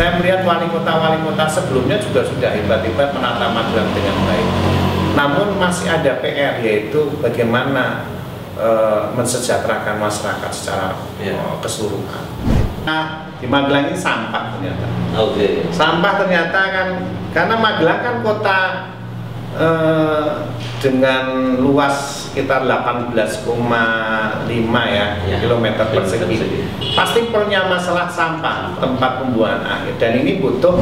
Saya melihat wali kota sebelumnya juga sudah hebat-hebat menata Magelang dengan baik. Namun masih ada PR, yaitu bagaimana mensejahterakan masyarakat secara keseluruhan. Nah, di Magelang ini sampah ternyata. Sampah ternyata kan, karena Magelang kan kota dengan luas sekitar 18,5 kilometer persegi. Pasti punya masalah sampah, tempat pembuangan akhir, dan ini butuh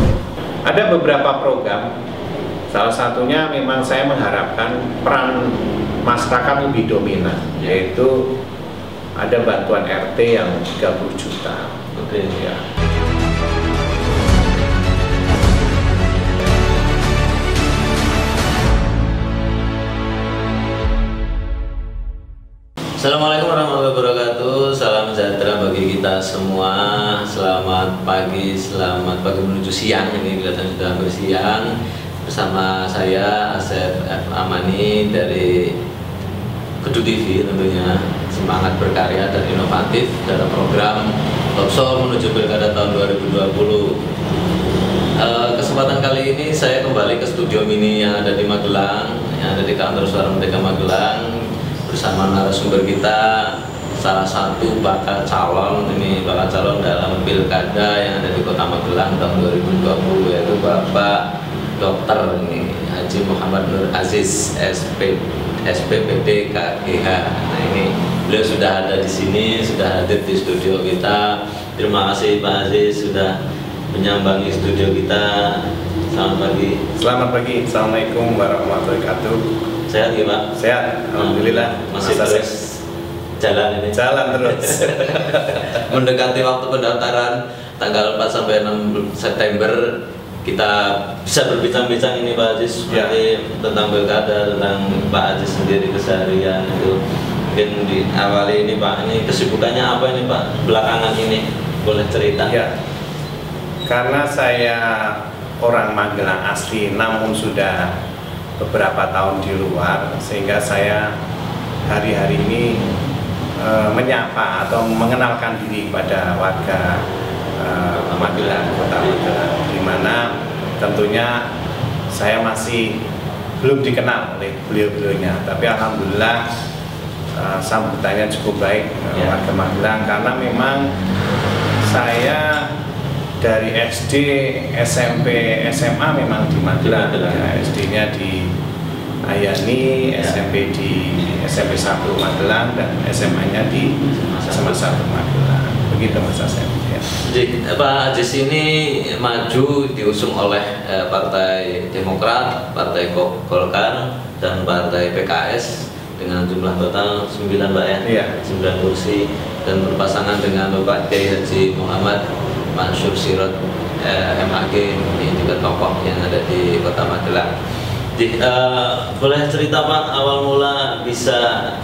ada beberapa program. Salah satunya memang saya mengharapkan peran masyarakat lebih dominan, yaitu ada bantuan RT yang 30 juta. Ya. Assalamualaikum warahmatullahi wabarakatuh. Salam sejahtera bagi kita semua. Selamat pagi menuju siang. Ini kelihatan sudah bersiang. Bersama saya Asep F. Amani dari Kedu TV, tentunya semangat berkarya dan inovatif dalam program Talkshow menuju Pilkada tahun 2020. Kesempatan kali ini saya kembali ke studio mini yang ada di Magelang, yang ada di kantor Suara Merdeka Magelang, bersama narasumber kita, salah satu bakal calon dalam pilkada yang ada di Kota Magelang tahun 2020, yaitu Bapak Dr. Haji Muhammad Nur Aziz SPPD KGH. Nah, ini beliau sudah ada di sini, sudah hadir di studio kita. Terima kasih Pak Aziz sudah menyambangi studio kita. Selamat pagi. Selamat pagi. Assalamualaikum warahmatullahi wabarakatuh. Sehat ya Pak? Sehat, alhamdulillah. Masih terus jalan ini? Jalan terus. Mendekati waktu pendaftaran tanggal 4 sampai 6 September, kita bisa berbincang-bincang ini Pak Aziz, tentang pilkada, tentang Pak Aziz sendiri keseharian itu. Mungkin diawali ini Pak, ini kesibukannya apa ini Pak belakangan ini, boleh cerita? Ya, karena saya orang Magelang asli, namun sudah beberapa tahun di luar, sehingga saya hari-hari ini menyapa atau mengenalkan diri pada warga Magelang, Kota Magelang, di mana tentunya saya masih belum dikenal oleh beliau-beliaunya, tapi alhamdulillah sambutannya cukup baik warga Magelang, karena memang saya dari SD, SMP, SMA memang di Magelang. SD-nya di Ayani, SMP di SMP 1 Magelang, dan SMA-nya di SMA 1 Magelang. Begitu Mas Asep. Jadi Pak Aziz ini maju diusung oleh Partai Demokrat, Partai Golkar, dan Partai PKS dengan jumlah total 9 Pak ya? 9 kursi, dan berpasangan dengan Bapak Kiai Haji Muhammad Mansur Sirot MAG, ini juga tokoh yang ada di Kota Magelang. Boleh cerita Pak awal mula bisa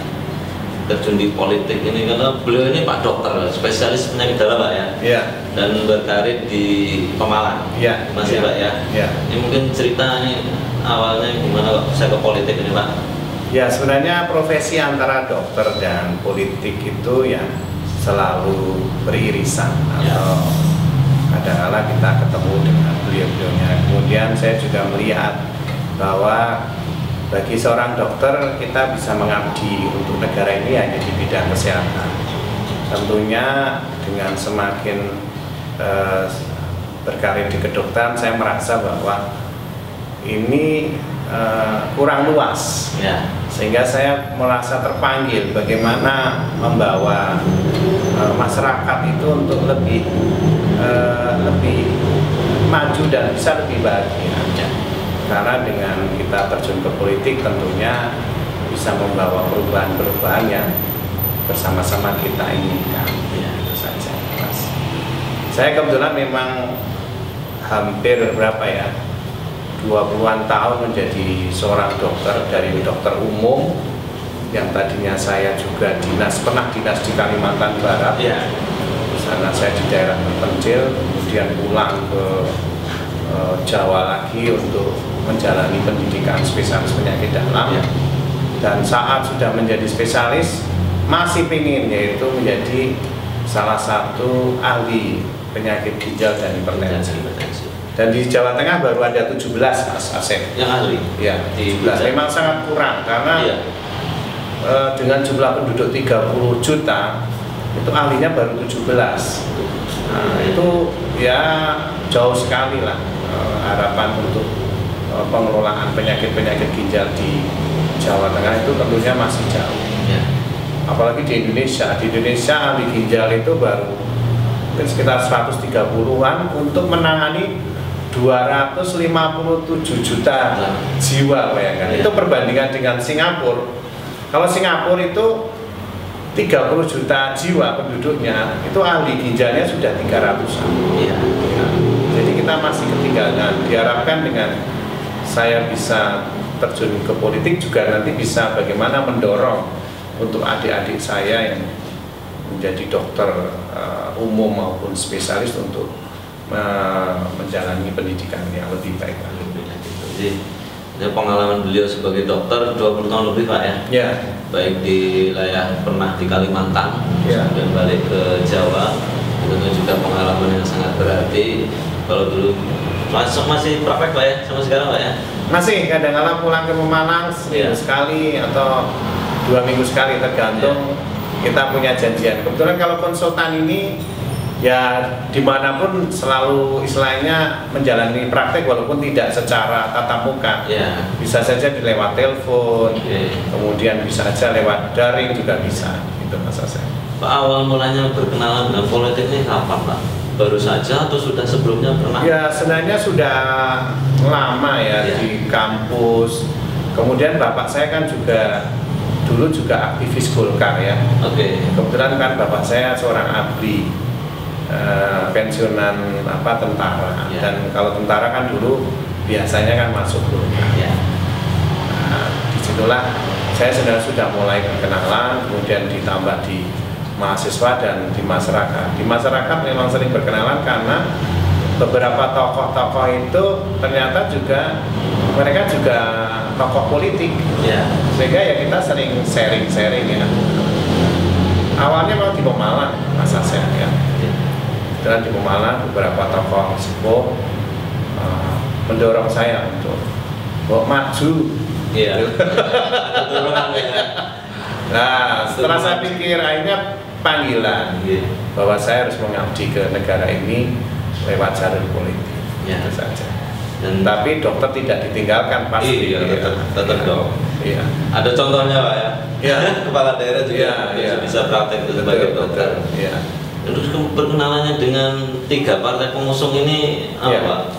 terjun di politik ini, karena beliau ini Pak Dokter, spesialis penyakit dalam Pak ya, dan berkarir di Pemalang, masih Pak ya. Ini mungkin cerita ini awalnya gimana Pak bisa ke politik ini Pak? Ya, sebenarnya profesi antara dokter dan politik itu ya selalu beririsan, atau kadang-kala kita ketemu dengan beliau-beliaunya. Kemudian saya juga melihat bahwa bagi seorang dokter, kita bisa mengabdi untuk negara ini hanya di bidang kesehatan. Tentunya dengan semakin berkarir di kedokteran, saya merasa bahwa ini kurang luas, sehingga saya merasa terpanggil bagaimana membawa masyarakat itu untuk lebih maju dan bisa lebih bahagia. Karena dengan kita terjun ke politik, tentunya bisa membawa perubahan-perubahan yang bersama-sama kita inginkan. Itu saja Mas. Saya kebetulan memang hampir 20-an tahun menjadi seorang dokter, dari dokter umum yang tadinya saya juga pernah dinas di Kalimantan Barat. Di sana saya di daerah terpencil, kemudian pulang ke Jawa lagi untuk menjalani pendidikan spesialis penyakit dalam. Dan saat sudah menjadi spesialis, masih ingin yaitu menjadi salah satu ahli penyakit ginjal dan hipertensi. Dan di Jawa Tengah baru ada 17 Mas Asep. Yang ahli? Ya, 17. Memang sangat kurang karena dengan jumlah penduduk 30 juta itu ahlinya baru 17. Nah, itu ya jauh sekali lah harapan untuk pengelolaan penyakit-penyakit ginjal di Jawa Tengah itu tentunya masih jauh. Ya. Apalagi di Indonesia. Di Indonesia ahli ginjal itu baru mungkin sekitar 130-an untuk menangani 257 juta jiwa, bayangkan. Itu perbandingan dengan Singapura. Kalau Singapura itu 30 juta jiwa penduduknya, itu ahli ginjalnya sudah 300-an. Iya. Jadi kita masih ketinggalan. Diharapkan dengan saya bisa terjun ke politik juga nanti bisa bagaimana mendorong untuk adik-adik saya yang menjadi dokter umum maupun spesialis untuk menjalani pendidikan yang lebih baik. Jadi pengalaman beliau sebagai dokter 20 tahun lebih Pak ya? Ya. Baik di wilayah pernah di Kalimantan, kemudian balik ke Jawa, itu juga pengalaman yang sangat berarti. Kalau dulu masih praktek Pak ya, sama sekarang Pak ya? Masih, kadang-kadang pulang ke Pemalang seminggu sekali atau 2 minggu sekali tergantung kita punya janjian. Kebetulan kalau konsultan ini ya dimanapun selalu istilahnya menjalani praktek walaupun tidak secara tatap muka. Bisa saja lewat telepon, kemudian bisa saja lewat daring juga bisa. Itu Mas Asep. Pak, awal mulanya berkenalan dengan politik ini kapan Pak? Baru saja atau sudah sebelumnya pernah? Ya sebenarnya sudah lama ya di kampus. Kemudian bapak saya kan juga dulu juga aktivis Golkar ya. Kebetulan kan bapak saya seorang abri pensiunan tentara. Dan kalau tentara kan dulu biasanya kan masuk Golkar. Nah, disitulah saya sudah mulai berkenalan, kemudian ditambah di mahasiswa dan di masyarakat. Di masyarakat memang sering berkenalan karena beberapa tokoh-tokoh itu ternyata juga mereka juga tokoh politik. Sehingga ya kita sering sharing ya. Awalnya mau di Pemalang, Mas Asep ya. Dan di Pemalang beberapa tokoh sepuh mendorong saya untuk maju. Nah, setelah saya pikir akhirnya panggilan bahwa saya harus mengabdi ke negara ini lewat jalur politik. Itu saja. Tapi dokter tidak ditinggalkan pasti. Tetap dong. Ada contohnya Pak ya? Kepala daerah juga bisa praktek sebagai dokter. Terus berkenalannya dengan 3 partai pengusung ini apa?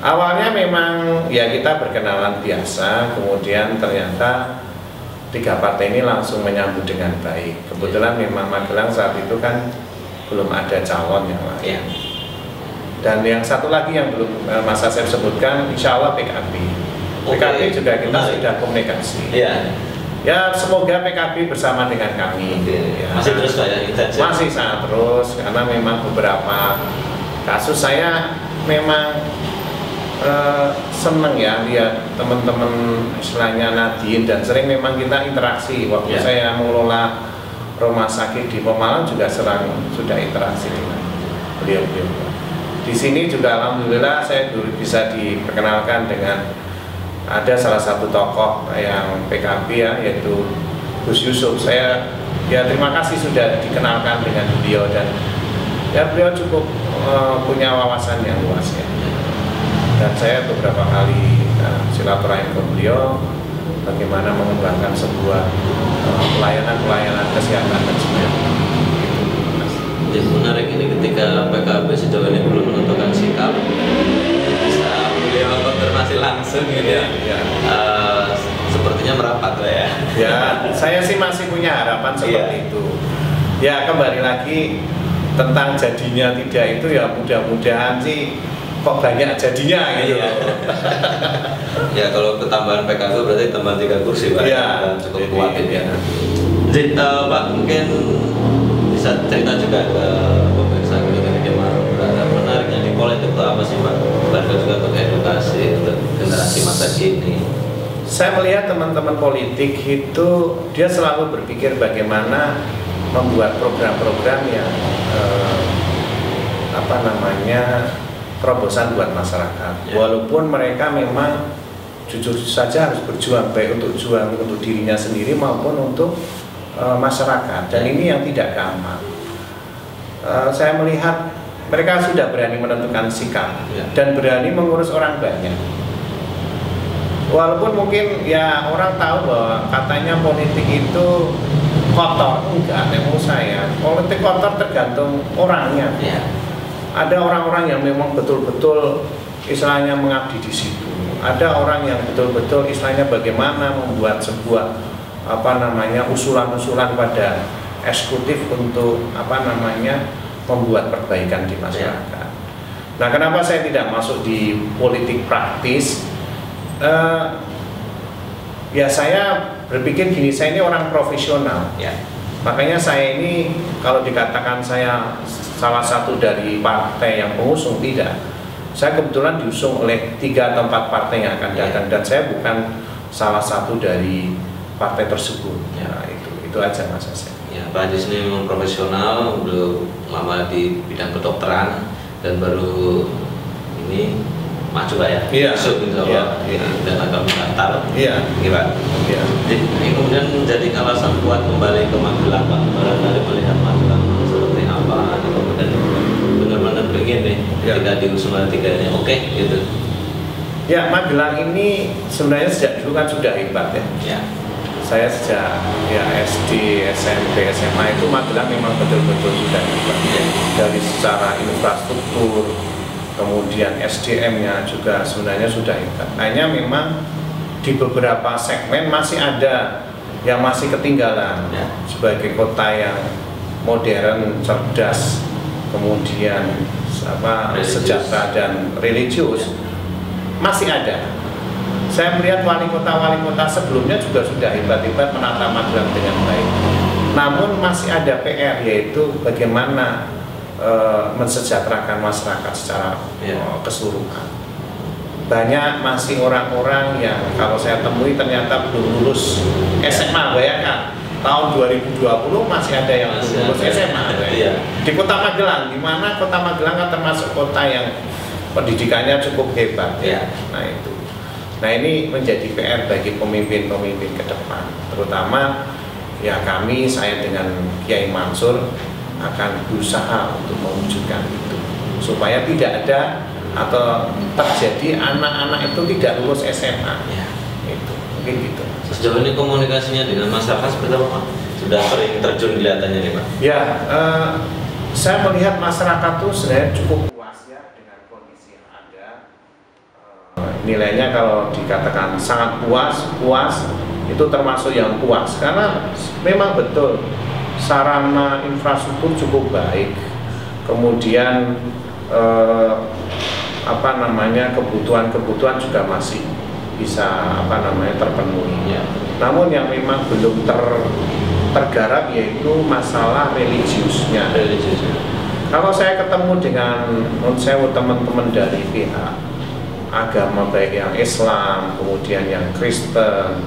Awalnya memang ya kita berkenalan biasa, kemudian ternyata 3 partai ini langsung menyambut dengan baik. Kebetulan memang Magelang saat itu kan belum ada calon yang lain. Dan yang satu lagi yang belum Mas Asep sebutkan, insya Allah PKB. PKB juga kita sudah komunikasi. Ya semoga PKB bersama dengan kami. Masih terus Pak ya? Masih sangat terus, karena memang beberapa kasus saya memang seneng ya lihat teman-teman istilahnya Nadine, dan sering memang kita interaksi. Waktu saya mengelola rumah sakit di Pemalang juga sudah interaksi dengan beliau-beliau. Di sini juga alhamdulillah saya bisa diperkenalkan dengan ada salah satu tokoh yang PKB ya, yaitu Gus Yusuf. Saya ya terima kasih sudah dikenalkan dengan beliau, dan ya beliau cukup punya wawasan yang luas ya. Dan saya beberapa kali silaturahim ke beliau bagaimana mengembangkan sebuah pelayanan kesehatan dan sebagainya. Jadi menarik ini ketika PKB sejauh ini belum menentukan sikap, bisa beliau konfirmasi langsung gitu ya. Sepertinya merapat lah ya. Ya, saya sih masih punya harapan seperti itu. Ya kembali lagi tentang jadinya tidak itu ya mudah-mudahan sih kok banyak jadinya gitu. Ya kalau ketambahan PKB berarti tambah 3 kursi Pak. Cukup kuat ya. Jadi Pak mungkin bisa cerita juga ke pemirsa kita berada menariknya di politik itu apa sih Pak? Bahkan juga untuk edukasi untuk generasi masa kini. Saya melihat teman-teman politik itu dia selalu berpikir bagaimana membuat program-program yang terobosan buat masyarakat. Walaupun mereka memang jujur saja harus berjuang baik untuk dirinya sendiri maupun untuk masyarakat. Dan ini yang tidak gampang. Saya melihat mereka sudah berani menentukan sikap dan berani mengurus orang banyak. Walaupun mungkin ya orang tahu bahwa katanya politik itu kotor, enggak, menurut saya politik kotor tergantung orangnya. Ada orang-orang yang memang betul-betul istilahnya mengabdi di situ. Ada orang yang betul-betul istilahnya bagaimana membuat sebuah usulan-usulan pada eksekutif untuk membuat perbaikan di masyarakat. Nah, kenapa saya tidak masuk di politik praktis? Ya saya berpikir gini, saya ini orang profesional. Makanya saya ini kalau dikatakan saya salah satu dari partai yang pengusung, tidak. Saya kebetulan diusung oleh 3 atau 4 partai yang akan datang dan saya bukan salah satu dari partai tersebut. Nah, itu aja Mas Asep. Ya, Pak Haji ini memang profesional, belum lama di bidang kedokteran dan baru ini maju Pak ya. Iya. Dan akan mendaftar. Iya. Pak. Iya. Ini kemudian menjadi alasan kuat kembali ke Magelang Pak. Barangkali melihat Magelang seperti apa, kemudian benar-benar pengen nih ketika diusung oleh 3 ini, oke gitu. Ya, Magelang ini sebenarnya sejak dulu kan sudah hebat ya. Saya sejak SD, SMP, SMA itu Magelang memang betul-betul sudah hebat dari secara infrastruktur, kemudian SDM-nya juga sebenarnya sudah hebat. Hanya memang di beberapa segmen masih ada yang masih ketinggalan sebagai kota yang modern, cerdas, kemudian sejahtera dan religius masih ada. Saya melihat wali kota sebelumnya juga sudah hebat-hebat menata Magelang dengan baik. Namun masih ada PR, yaitu bagaimana mensejahterakan masyarakat secara keseluruhan. Banyak masih orang-orang yang kalau saya temui ternyata belum lulus SMA, bayangkan. Tahun 2020 masih ada yang belum lulus SMA. Di kota Magelang, di mana kota Magelang kan termasuk kota yang pendidikannya cukup hebat. Nah itu. Nah ini menjadi PR bagi pemimpin-pemimpin ke depan, terutama ya saya dengan Kiai Mansur akan berusaha untuk mewujudkan itu supaya tidak ada atau terjadi anak-anak itu tidak lulus SMA. Itu mungkin gitu. Sejauh ini komunikasinya dengan masyarakat seperti apa Pak? Sudah sering terjun kelihatannya nih Pak? Ya, saya melihat masyarakat itu sebenarnya cukup puas ya dengan kondisi yang ada. Nilainya kalau dikatakan sangat puas itu termasuk yang puas karena memang betul sarana infrastruktur cukup baik, kemudian kebutuhan juga masih bisa terpenuhi. Namun yang memang belum tergarap yaitu masalah religiusnya. Kalau saya ketemu dengan teman-teman dari pihak agama baik yang Islam, kemudian yang Kristen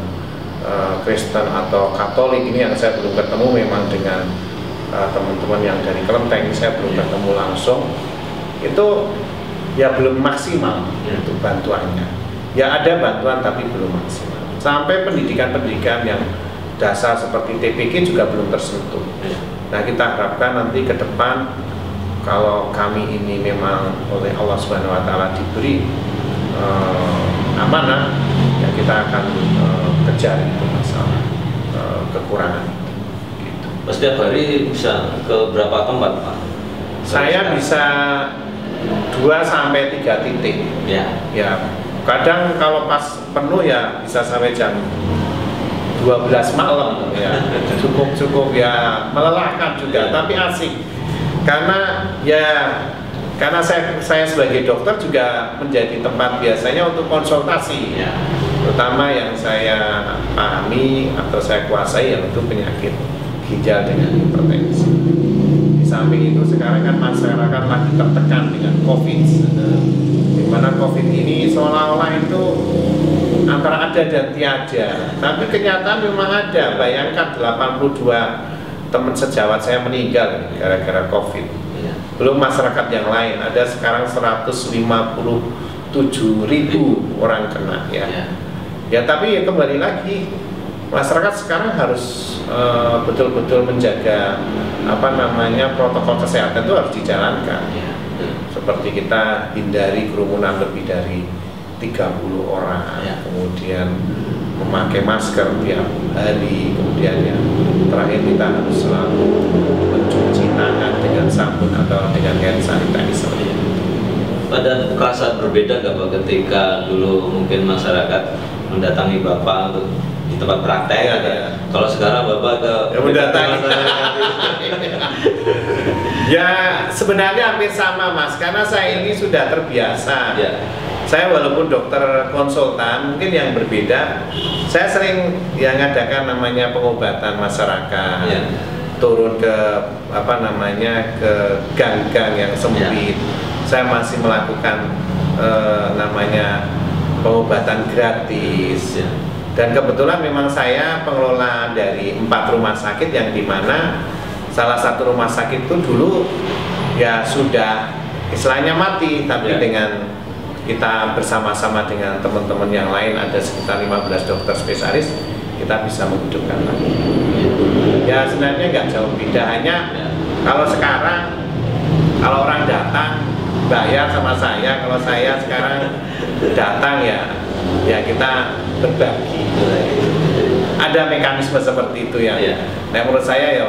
atau Katolik, ini yang saya belum ketemu memang dengan teman-teman yang dari Kelenteng, saya belum ketemu langsung. Itu ya belum maksimal untuk bantuannya. Ya ada bantuan tapi belum maksimal. Sampai pendidikan-pendidikan yang dasar seperti TPQ juga belum tersentuh. Nah kita harapkan nanti ke depan kalau kami ini memang oleh Allah Subhanahu Wa Taala diberi amanah, ya kita akan kejar itu masalah kekurangan gitu. Setiap hari bisa ke berapa tempat Pak? Saya bisa 2-3 titik. Ya, kadang kalau pas penuh ya bisa sampai jam 12 malam ya. Cukup ya melelahkan juga, tapi asik. Karena saya sebagai dokter juga menjadi tempat biasanya untuk konsultasi, terutama yang saya pahami atau saya kuasai yaitu penyakit ginjal dengan hipertensi. Di samping itu sekarang kan masyarakat lagi tertekan dengan COVID, di mana COVID ini seolah-olah itu antara ada dan tiada, tapi kenyataan memang ada. Bayangkan 82 teman sejawat saya meninggal gara-gara COVID. Ya. Belum masyarakat yang lain, ada sekarang 157.000 orang kena ya. Ya. Ya tapi ya kembali lagi masyarakat sekarang harus betul-betul menjaga protokol kesehatan itu harus dijalankan. Ya. Seperti kita hindari kerumunan lebih dari 30 orang, Ya. kemudian memakai masker tiap hari, kemudian yang terakhir kita harus selalu mencuci tangan dengan sabun atau dengan hand sanitizer. Ya. Ada perasaan berbeda nggak Pak ketika dulu mungkin masyarakat mendatangi Bapak untuk di tempat praktek? Ya, gitu. ya. Kalau sekarang Bapak ke mendatangi masyarakat. Ya sebenarnya hampir sama Mas, karena saya ini sudah terbiasa. Ya. Saya walaupun dokter konsultan, mungkin yang berbeda, saya sering yang ngadakan namanya pengobatan masyarakat. Ya. Turun ke ke gang-gang yang sempit. Saya masih melakukan pengobatan gratis. Ya. Dan kebetulan memang saya pengelola dari 4 rumah sakit yang dimana salah satu rumah sakit itu dulu ya sudah istilahnya mati, tapi Ya. dengan kita bersama-sama dengan teman-teman yang lain, ada sekitar 15 dokter spesialis, kita bisa menghidupkan lagi. Ya sebenarnya nggak jauh beda, hanya Ya. kalau sekarang kalau orang datang bayar sama saya, kalau saya sekarang datang ya kita berbagi. Ada mekanisme seperti itu ya. Ya. Nah menurut saya ya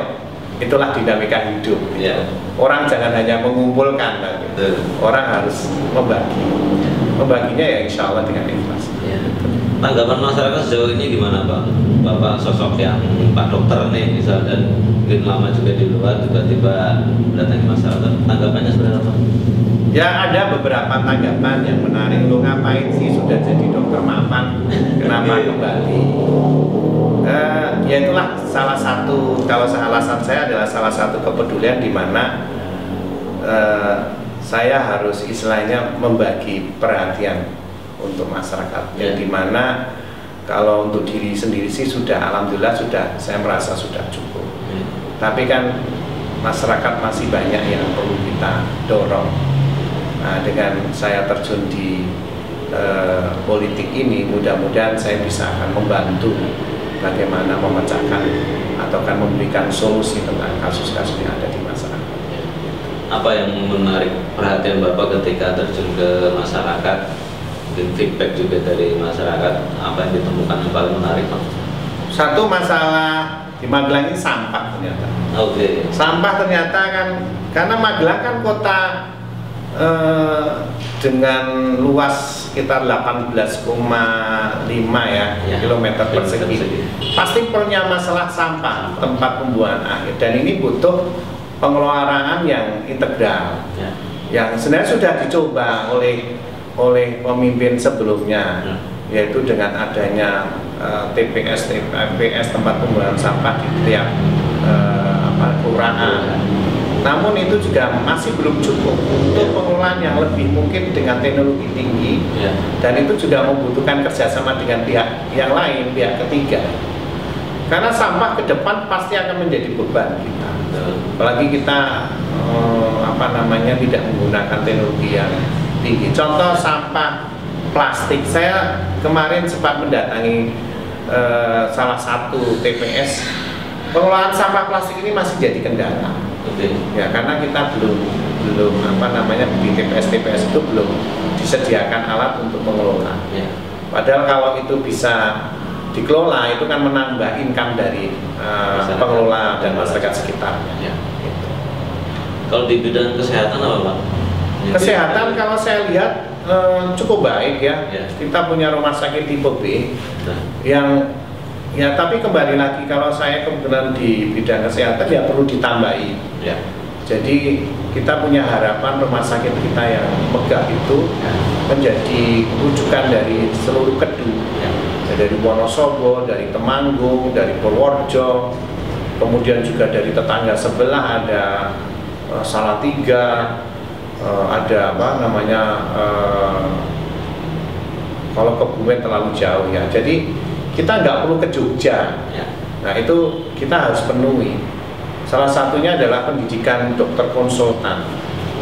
itulah dinamika hidup. Ya. Orang jangan hanya mengumpulkan, Betul. orang harus membagi. Membaginya ya insya Allah dengan ikhlas. Ya. Tanggapan masyarakat sejauh ini gimana Pak? Bapak sosok yang Pak Dokter nih misal, dan mungkin lama juga di luar, tiba-tiba mendatangi masyarakat, tanggapannya sebenarnya apa? Ya ada beberapa tanggapan yang menarik. Lu ngapain sih sudah jadi dokter mapan, kenapa kembali? Ya itulah salah satu, kalau alasan saya adalah salah satu kepedulian di mana saya harus istilahnya membagi perhatian untuk masyarakat. Yang dimana kalau untuk diri sendiri sih sudah alhamdulillah sudah, saya merasa sudah cukup. Tapi kan masyarakat masih banyak yang perlu kita dorong. Nah, dengan saya terjun di politik ini, mudah-mudahan saya bisa akan membantu bagaimana memecahkan atau kan memberikan solusi tentang kasus-kasus yang ada di masyarakat. Apa yang menarik perhatian Bapak ketika terjun ke masyarakat, dan feedback juga dari masyarakat, apa yang ditemukan yang paling menarik Pak? Satu masalah di Magelang ini sampah ternyata. Oke. Sampah ternyata kan, karena Magelang kan kota dengan luas sekitar 18,5 ya, kilometer persegi. Pasti punya masalah sampah, tempat pembuangan akhir, dan ini butuh pengelolaan yang integral. Ya. Yang sebenarnya sudah dicoba oleh pemimpin sebelumnya, yaitu dengan adanya TPS tempat pembuangan sampah di tiap kelurahan. Namun itu juga masih belum cukup untuk pengelolaan yang lebih mungkin dengan teknologi tinggi, dan itu juga membutuhkan kerjasama dengan pihak yang lain, pihak ketiga. Karena sampah ke depan pasti akan menjadi beban kita, apalagi kita tidak menggunakan teknologi yang tinggi. Contoh sampah plastik, saya kemarin sempat mendatangi salah satu TPS. Pengelolaan sampah plastik ini masih jadi kendala. Ya, karena kita belum di TPS itu belum disediakan alat untuk mengelola. Padahal kalau itu bisa dikelola, itu kan menambah income dari pengelola dan masyarakat sekitarnya. Gitu. Kalau di bidang kesehatan apa Pak? Kesehatan kalau saya lihat cukup baik ya. Kita punya rumah sakit tipe B yang ya, tapi kembali lagi kalau saya kebetulan di bidang kesehatan ya perlu ditambahi. Jadi kita punya harapan rumah sakit kita yang megah itu menjadi rujukan dari seluruh Kedu, dari Wonosobo, dari Temanggung, dari Purworejo, kemudian juga dari tetangga sebelah ada Salatiga, ada kalau Kebumen terlalu jauh ya. Jadi kita nggak perlu ke Jogja. Nah itu kita harus penuhi. Salah satunya adalah pendidikan dokter konsultan.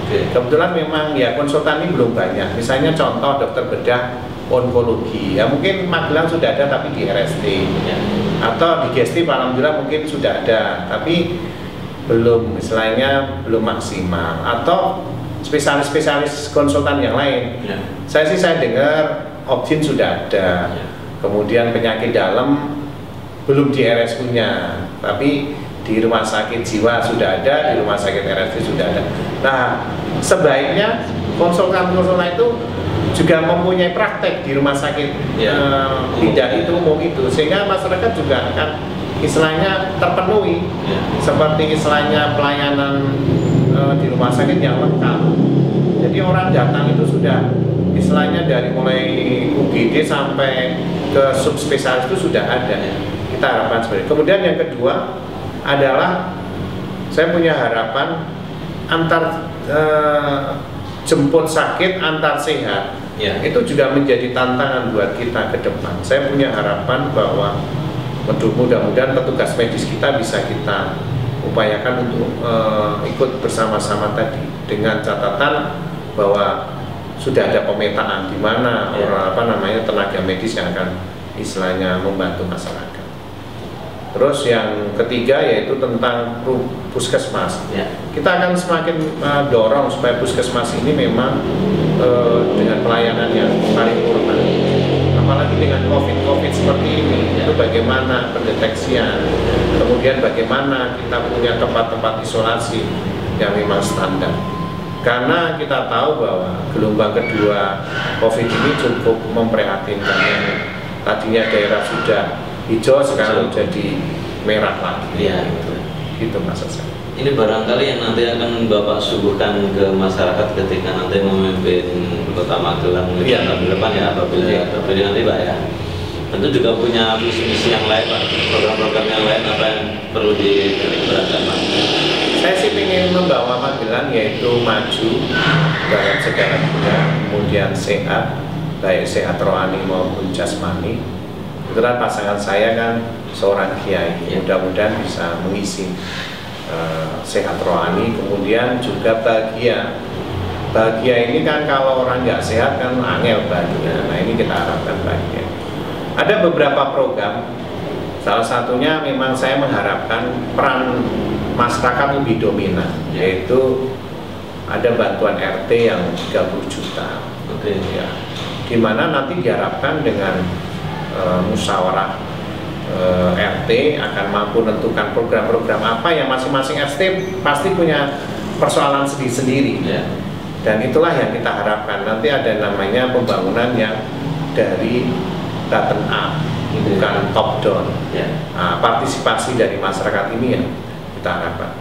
Kebetulan memang ya konsultan ini belum banyak. Misalnya contoh dokter bedah onkologi, ya mungkin Magelang sudah ada tapi di RST ya. Atau di GST alhamdulillah mungkin sudah ada tapi belum, istilahnya belum maksimal. Atau spesialis-spesialis konsultan yang lain ya. Saya dengar Opjin sudah ada ya. Kemudian penyakit dalam belum di RSU-nya, tapi di rumah sakit jiwa sudah ada, di rumah sakit RSUD sudah ada. Nah, sebaiknya konsultan-konsultan itu juga mempunyai praktek di rumah sakit tidak itu umum itu, sehingga masyarakat juga akan istilahnya terpenuhi seperti istilahnya pelayanan di rumah sakit yang lengkap. Jadi orang datang itu sudah istilahnya dari mulai UGD sampai ke subspesialis itu sudah ada. Kita harapkan seperti itu. Kemudian yang kedua adalah saya punya harapan antar jemput sakit antar sehat ya. Itu juga menjadi tantangan buat kita ke depan. Saya punya harapan bahwa mudah-mudahan petugas medis kita bisa kita upayakan untuk ikut bersama-sama tadi dengan catatan bahwa sudah ada pemetaan di mana ya. Tenaga medis yang akan istilahnya membantu masyarakat. Terus yang ketiga yaitu tentang puskesmas. Ya. Kita akan semakin dorong supaya puskesmas ini memang dengan pelayanan yang paripurna. Apalagi dengan COVID seperti ini, itu bagaimana pendeteksian, kemudian bagaimana kita punya tempat-tempat isolasi yang memang standar. Karena kita tahu bahwa gelombang kedua COVID ini cukup memprihatinkan. Tadinya daerah sudah hijau sekarang jadi merah lagi. Ya, gitu maksud saya. Ini barangkali yang nanti akan Bapak suguhkan ke masyarakat ketika nanti memimpin Kota Magelang ya. Tahun depan ya, apabila terpilih nanti Pak ya. Tentu juga punya misi-misi yang lain Pak, program-program yang lain apa yang perlu diperhatikan Pak? Saya sih ingin membawa Magelang yaitu maju dalam segala bidang, kemudian sehat, baik sehat rohani maupun jasmani. Kebetulan pasangan saya kan seorang kiai, mudah-mudahan bisa mengisi sehat rohani, kemudian juga bahagia. Bahagia ini kan kalau orang nggak sehat kan angel bahagia. Nah ini kita harapkan bahagia. Ada beberapa program, salah satunya memang saya mengharapkan peran masyarakat lebih dominan, yaitu ada bantuan RT yang 30 juta. Ya. Dimana nanti diharapkan dengan musyawarah RT akan mampu menentukan program-program apa yang masing-masing RT pasti punya persoalan sendiri-sendiri ya. Dan itulah yang kita harapkan nanti ada namanya pembangunan yang dari bottom up bukan top down ya. Nah, partisipasi dari masyarakat ini yang kita harapkan.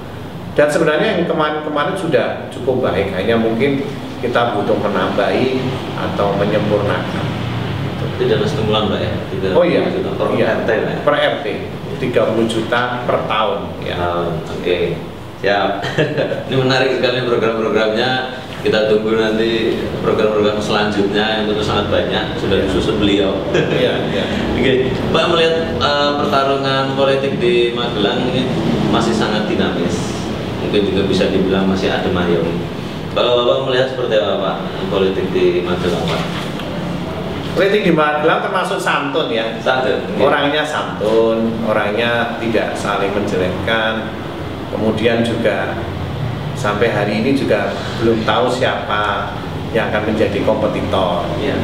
Dan sebenarnya yang kemarin sudah cukup baik, hanya mungkin kita butuh menambahi atau menyempurnakan. Dana stimulan Mbak ya? Oh iya, RT ya? Per RT 30 juta per tahun ya. Oke. Siap. Ini menarik sekali program-programnya. Kita tunggu nanti program-program selanjutnya yang tentu sangat banyak sudah disusun beliau. Iya, iya. Oke. Pak melihat pertarungan politik di Magelang ini masih sangat dinamis. Mungkin juga bisa dibilang masih adem ayem. Kalau Bapak melihat seperti apa Pak politik di Magelang Pak? Politik di Magelang termasuk santun ya. Santun. Orangnya santun, orangnya tidak saling menjelekkan. Kemudian juga sampai hari ini juga belum tahu siapa yang akan menjadi kompetitor. Ya.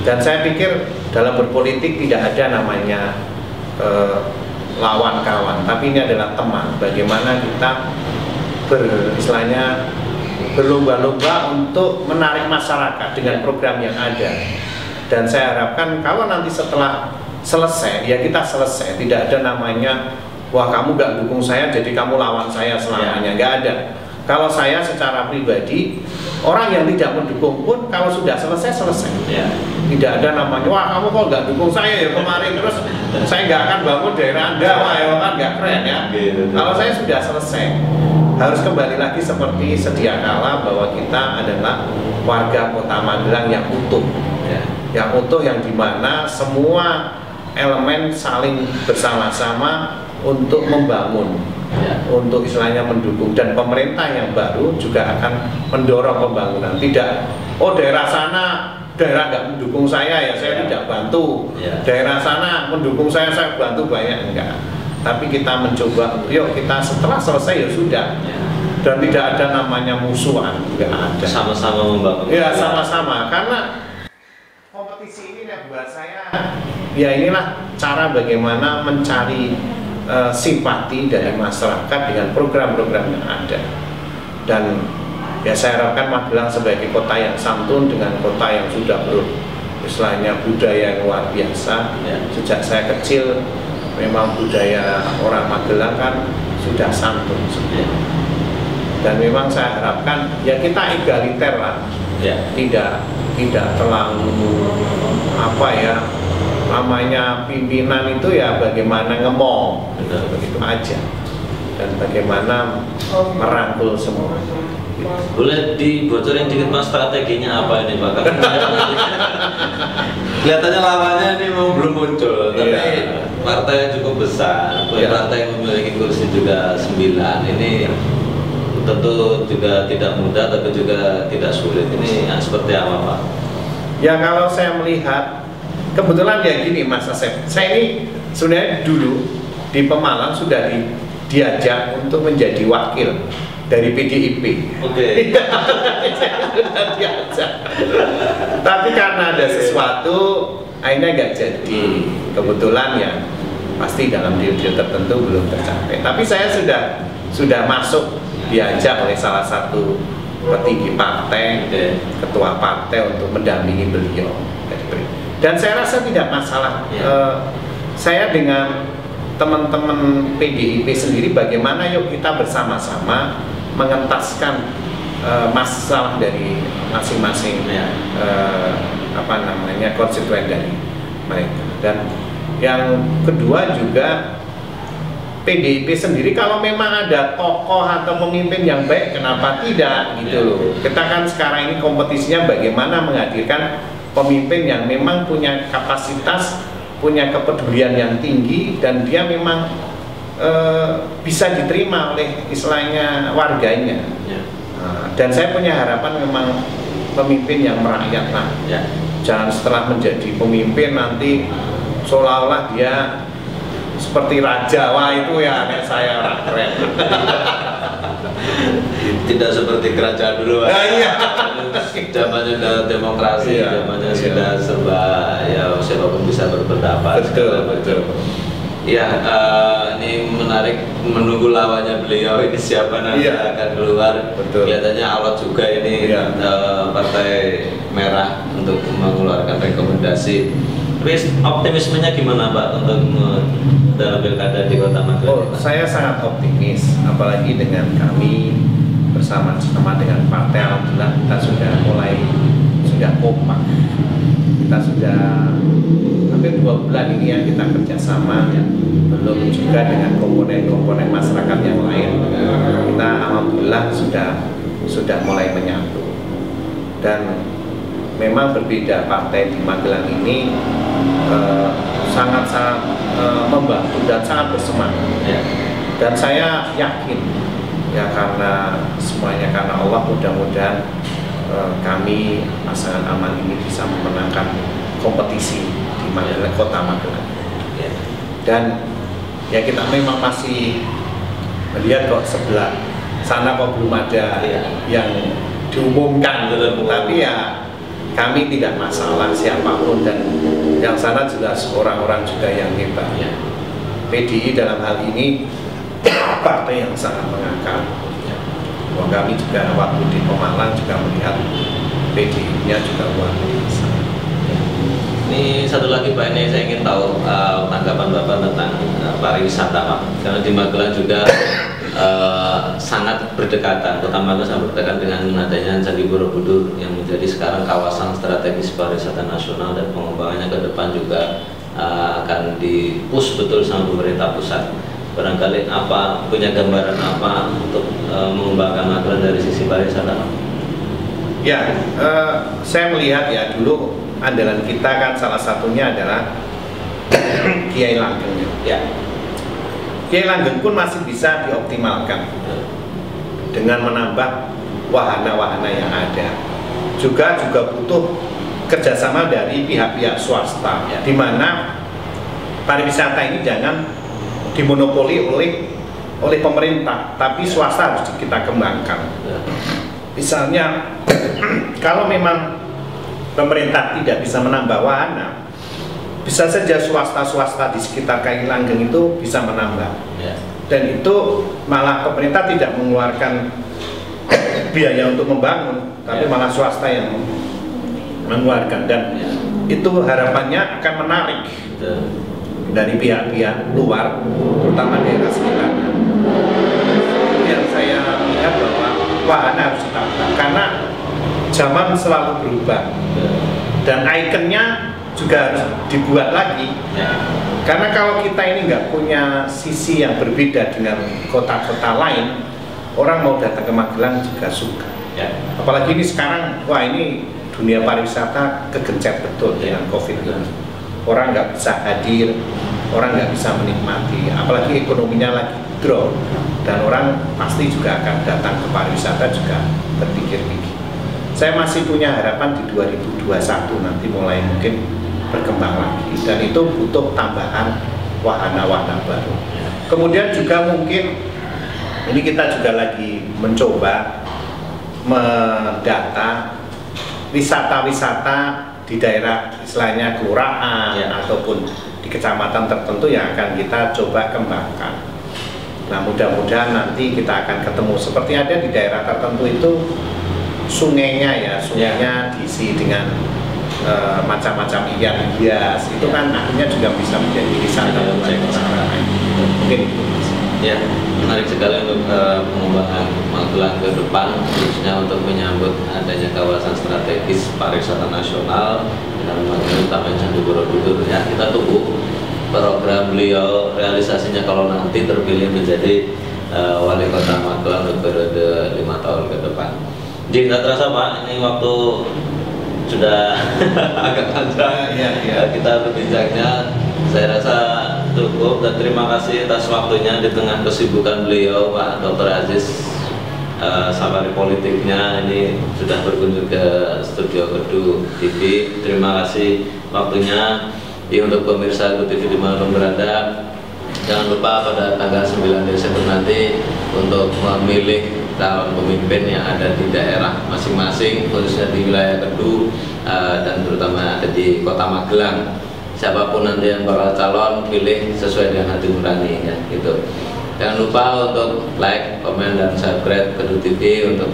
Dan saya pikir dalam berpolitik tidak ada namanya lawan kawan, tapi ini adalah teman. Bagaimana kita istilahnya berlomba-lomba untuk menarik masyarakat dengan program yang ada. Dan saya harapkan kalau nanti setelah selesai, ya kita selesai, tidak ada namanya wah kamu gak dukung saya jadi kamu lawan saya selamanya, gak ada. Kalau saya secara pribadi, orang yang tidak mendukung pun kalau sudah selesai, ya. Tidak ada namanya wah kamu kok gak dukung saya ya kemarin, terus saya gak akan bangun daerah Anda, wah ya kan gak keren ya. Kalau saya sudah selesai, harus kembali lagi seperti sedia kala bahwa kita adalah warga Kota Magelang yang utuh. Yang utuh, yang dimana semua elemen saling bersama-sama untuk membangun untuk istilahnya mendukung, dan pemerintah yang baru juga akan mendorong pembangunan. Tidak, oh daerah sana daerah nggak mendukung saya tidak bantu. Daerah sana mendukung saya bantu banyak, enggak. Tapi kita mencoba, yuk kita setelah selesai ya sudah. Dan tidak ada namanya musuhan, enggak ada. Sama-sama membangun. Ya sama-sama, karena kompetisi ini yang buat saya, ya inilah cara bagaimana mencari simpati dari masyarakat dengan program-program yang ada. Dan ya saya harapkan Magelang sebagai kota yang santun dengan kota yang sudah istilahnya budaya yang luar biasa. Sejak saya kecil memang budaya orang Magelang kan sudah santun. Dan memang saya harapkan ya kita egaliter lah, tidak terlalu namanya pimpinan itu ya bagaimana ngomong, begitu aja, dan bagaimana merangkul semua. Boleh dibocorin dikit Mas strateginya apa ini Pak? Kelihatannya lawannya ini belum muncul, tapi partai cukup besar, partai yang memiliki kursi juga 9. Ini tentu juga tidak mudah, tapi juga tidak sulit. Ini seperti apa Pak? Ya kalau saya melihat, kebetulan ya gini Mas Asep, saya ini sebenarnya dulu di Pemalang sudah diajak untuk menjadi wakil dari PDIP. Oke. Sudah diajak. Tapi karena ada sesuatu, akhirnya nggak jadi. Kebetulan ya pasti dalam deal-deal tertentu belum tercapai. Tapi saya sudah masuk, diajak oleh salah satu petinggi partai, ketua partai untuk mendampingi beliau. Dan saya rasa tidak masalah. Saya dengan teman-teman PDIP sendiri bagaimana yuk kita bersama-sama mengentaskan masalah dari masing-masing konstituen dari mereka. Dan yang kedua juga PDIP sendiri kalau memang ada tokoh atau pemimpin yang baik, kenapa tidak gitu loh. Kita kan sekarang ini kompetisinya bagaimana menghadirkan pemimpin yang memang punya kapasitas, punya kepedulian yang tinggi, dan dia memang bisa diterima oleh istilahnya warganya. Dan saya punya harapan memang pemimpin yang merakyat lah. Jangan setelah menjadi pemimpin nanti seolah-olah dia seperti raja, wah itu ya kayak saya orang keren. Tidak seperti kerajaan dulu. Zamannya sudah demokrasi, zamannya sudah serba ya siapapun bisa berpendapat. Betul. Ya, ini menarik menunggu lawannya beliau ini siapa nanti akan keluar. Kelihatannya alot juga ini Partai Merah untuk mengeluarkan rekomendasi. Tapi optimismenya gimana Pak untuk dalam pilkada di Kota Magelang? Saya sangat optimis, apalagi dengan kami bersama-sama dengan partai. Alhamdulillah kita sudah kompak. Kita sudah hampir 2 bulan ini yang kita kerjasama, belum juga dengan komponen-komponen masyarakat yang lain. Kita alhamdulillah sudah mulai menyatu. Dan memang berbeda partai di Magelang ini sangat-sangat membantu dan sangat bersemangat. Dan saya yakin ya karena semuanya karena Allah, mudah-mudahan kami pasangan Aman ini bisa memenangkan kompetisi di Magelang, Kota Magelang. Dan ya kita memang masih melihat kok sebelah sana kok belum ada yang diumumkan, tapi ya kami tidak masalah siapapun, dan yang sana juga orang-orang juga yang hebat. PDI dalam hal ini partai yang sangat mengakar. Kami juga waktu di Pemalang juga melihat PDI-nya juga luar biasa. Ini satu lagi Pak, ini saya ingin tahu tanggapan Bapak tentang pariwisata Pak. Karena di Magelang juga sangat berdekatan, Kota Magelang sangat berdekatan dengan adanya Candi Borobudur yang menjadi sekarang kawasan strategis pariwisata nasional, dan pengembangannya ke depan juga akan di-push betul sama pemerintah pusat. Barangkali apa punya gambaran apa untuk mengembangkan Magelang dari sisi pariwisata? Ya, saya melihat ya dulu andalan kita kan salah satunya adalah Kiai Langgeng. Kiai Langgeng pun masih bisa dioptimalkan dengan menambah wahana-wahana yang ada. Juga butuh kerjasama dari pihak-pihak swasta, di mana pariwisata ini jangan dimonopoli oleh pemerintah, tapi swasta harus kita kembangkan. Misalnya, kalau memang pemerintah tidak bisa menambah wahana, bisa saja swasta-swasta di sekitar Kiai Langgeng itu bisa menambah. Dan itu malah pemerintah tidak mengeluarkan biaya untuk membangun, tapi malah swasta yang mengeluarkan, dan itu harapannya akan menarik dari pihak-pihak luar, terutama daerah sekitar. Yang saya lihat bahwa wahana harus ditambah karena zaman selalu berubah, dan ikonnya juga harus dibuat lagi. Karena kalau kita ini nggak punya sisi yang berbeda dengan kota-kota lain, orang mau datang ke Magelang juga suka. Apalagi ini sekarang, wah ini dunia pariwisata kegencet betul dengan COVID ini. Orang nggak bisa hadir, orang nggak bisa menikmati, apalagi ekonominya lagi drop, dan orang pasti juga akan datang ke pariwisata juga berpikir-pikir. Saya masih punya harapan di 2021 nanti mulai mungkin berkembang lagi, dan itu butuh tambahan wahana-wahana baru. Kemudian juga mungkin ini kita juga lagi mencoba mendata wisata-wisata di daerah istilahnya kelurahan ataupun di kecamatan tertentu yang akan kita coba kembangkan. Nah, mudah-mudahan nanti kita akan ketemu seperti ada di daerah tertentu itu sungainya diisi dengan macam-macam ikan hias, itu kan akhirnya juga bisa menjadi wisata bagi orang lain. Mungkin itu. Ya, menarik sekali untuk pengembangan Magelang ke depan, khususnya untuk menyambut adanya kawasan strategis pariwisata nasional dengan Magelang utamanya Candi Borobudur. Ya, kita tunggu program beliau realisasinya kalau nanti terpilih menjadi wali kota Magelang untuk periode 5 tahun ke depan. Jadi nggak terasa Pak, ini waktu sudah agak panjang kita berbincangnya. Saya rasa cukup, dan terima kasih atas waktunya di tengah kesibukan beliau Pak Dr. Aziz. Safari politiknya ini sudah berkunjung ke studio Kedu TV. Terima kasih waktunya. Untuk pemirsa Kedu TV dimanapun berada, jangan lupa pada tanggal 9 Desember nanti untuk memilih calon pemimpin yang ada di daerah masing-masing, khususnya di wilayah Kedu dan terutama ada di Kota Magelang. Siapapun nanti yang bakal calon, pilih sesuai dengan hati nurani ya, gitu. Jangan lupa untuk like, komen, dan subscribe Kedu TV untuk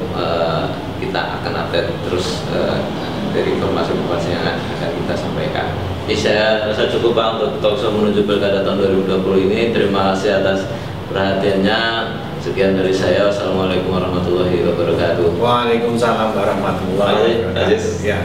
kita akan update terus dari informasi-informasi yang akan kita sampaikan. Ini saya rasa cukup Pak untuk talkshow menuju Pilkada tahun 2020 ini. Terima kasih atas perhatiannya. Sekian dari saya. Wassalamualaikum warahmatullahi wabarakatuh. Waalaikumsalam warahmatullahi wabarakatuh. Ya.